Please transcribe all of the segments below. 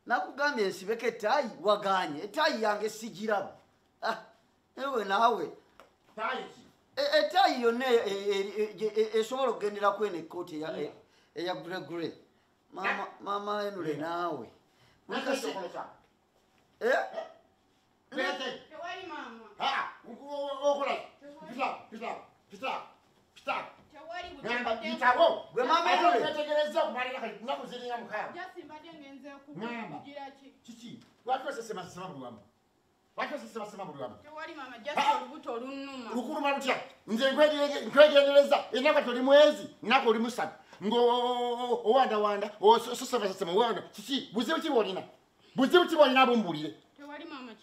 nakugambye nsibeko ettayi waganye ettayi yange sigiraba ewe naawe ettayi yonna esobola okugenderako eno ekkooti eya gure mama enule naawe gwe mama enule lukuluma lutya nze nkwegendereza enaka toli mwezi naka oli musatu ng'owandawanda ososebasesema wanda kiki buzibu ki bwolina abumbuulire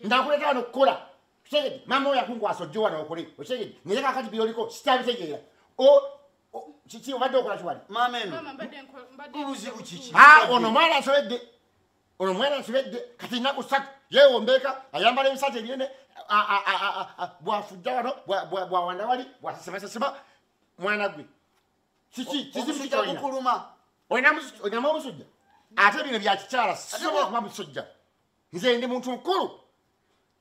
ndakuleeta wano okukola otegedde mama oyo akunkwasa ojje wano okole otegedde naye kakati byoliko sitabitegeera kiki obadde okola kiwali mama eno buzibu kiki ono mwana nsobedde kati nnaku ssatu yeewombeeka ayambala ebisatu ebyene bwafujja wano bwawanda wali bwasesebaseseba mwana gwe kiki kizibu kikolina olinamu omusujja ate bino byakikyala sisobola kuba musujja nze ndi muntu mukulu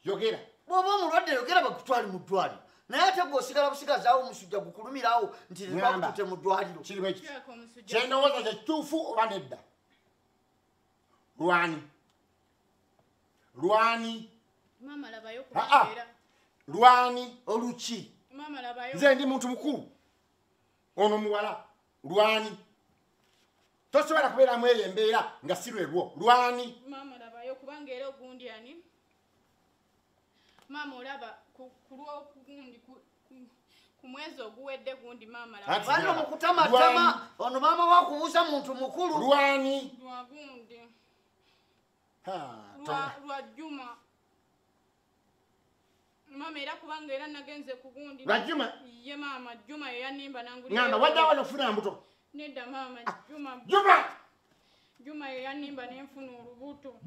yogera bw'oba omulwadde yogera bakutwali mu ddwaliro naye ate gweosigala busigazaawo omusujja gukulumirawo nti bakutute mu ddwaliro kirimu eki kyendowooza kyekituufu oba nedda lwani oluki nze ndi muntu mukulu ono muwala lwani tosobola kubeeramu eyo embeera nga si lwerwo lwani kubanga era ogundi ani mama olaba kulwokugundi ku mwezi oguwedde gundi mama bano mukutamatama ono mama wakubuuza muntu mukulu lwani lwagundi lwa Juma mama era kubanga era nagenze ku gundi lwa Juma ye mama Juma yanimba nanguli ngamba wadda wano funa mbuto nedda mama Juma yanimba nenfuna olubuto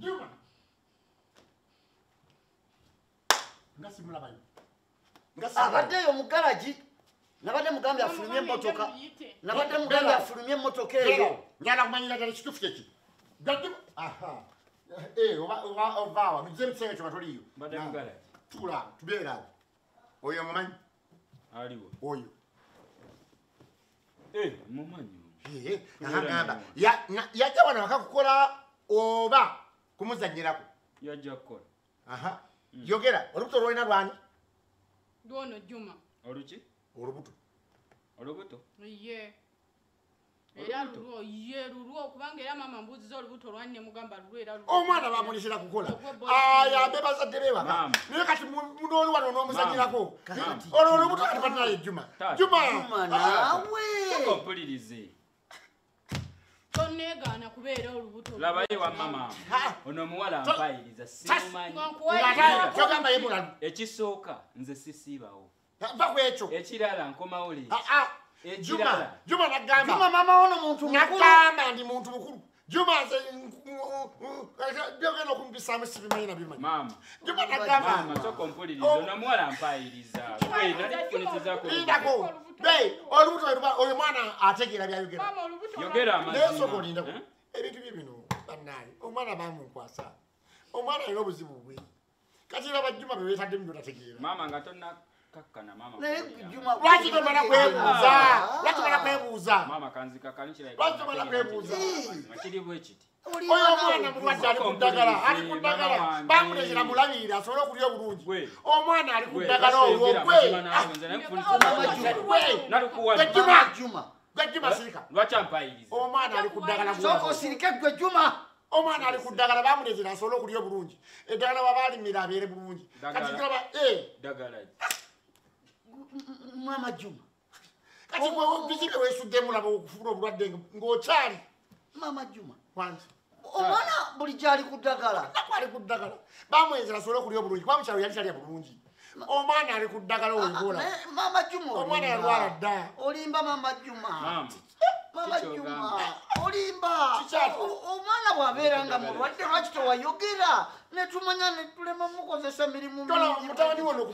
ngasimulabayo abaddeyo omugalaji nabadde mugambye afulumye emmotoka nabadde mugambye afulumye emmotoka eyo njala kumanyira ddala ekituufu kyeki ovaawa mugize ebiseera ekyo batoliyo tula tubeera oyo omumanyi aliwo oyo mumanyi gamba yajja wano wakakukola oba kumuzanyirako yajja kukola yogera olubuto olwolina lwani lwono Juma oluki olubuto ye era lulwo kubanga era mama mbuuziza olubuto lwanne mugamba lulwo era omwana bamulisira kukola ayambe bazadde bewaka naye kati munooli wano n'omuzanyirako olwo olubuto kati batinaye Juma naawe kompulirize toneegaana kubeera olubuto labayo wa mama ono omuwala mpayiriza simumanyi kyogamba yebulalu ekisooka nze sisiibawo va ku ekyo ekirala nkomawo leero Juma nagamba Juma mama ono muntu mukulu nagamba ndi muntu mukulu Juma nze byogenda okumpisaamu sibimanyi na bimanyi mama Juma nagamba mama tokompuliriza ono omuwala mpayiriza nalifunitizako olubuto oyo mwana ategeera byayogera yogera naye sooka olindako ebintu bye bino bannaye omwana bamunkwasa omwana alina obuzibu bwe kati era bajjuma be beetaddemu byotategeera mama nga tonna kakkana mama lwaki tomala kwebuuza mama kanzika kalinkira lwaki tomala kwebuuza makiri bwekiti oyo omwana mulwadde ali ku ddagala bamulekera mulabirira asobole okulya obulungi omwana ali ku ddagala olwo gwejjuma sirika lwaki ampayiriza omwana ali ku ddagala sooka osirike gwe Juma omwana ali ku ddagala bamulekera asobole okulya obulungi eddagala wabalimira abeere bulungi kati kiraba ddagala mama Juma kati biki bye weesuddemu laba okufuna obulwadde ng'okyali mama Juma wangi omwana bulijjo ali ku ddagala ali ku ddagala bamwenzera asobole okulya obulungi kuba mukyalo yali talya bulungi omwana ali ku ddagala oyobola mama Juma omwana yalwala dda olimba mama Juma mama Juma olimba omwana bw'abeera nga mulwadde lwaki tewayogera netumanya netulema mukozesa mirimu mingi mutabani wono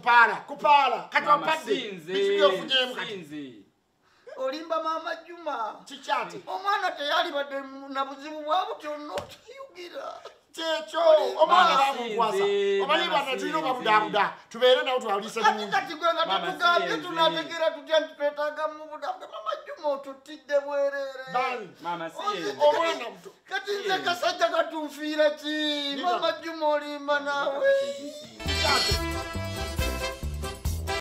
kupaala kati wapadde biki byofunyemu kati olimba mama Juma kikyati omwana teyali badde na buzibu bwa butyo n'otayugira Checho, omwana bamukwasa. Omanyi bana tulino babudabuda. Tubeere nawo twalise bulungi. Kati gwenga tutugambye tunategera tutya ntitwetaaga mu budabuda. Mama Juma otutidde bwerere. Bani. Mama si Omwana muto. Kati nze kasajja katuufiira ki? Mama Juma olimba naawe. Chacho.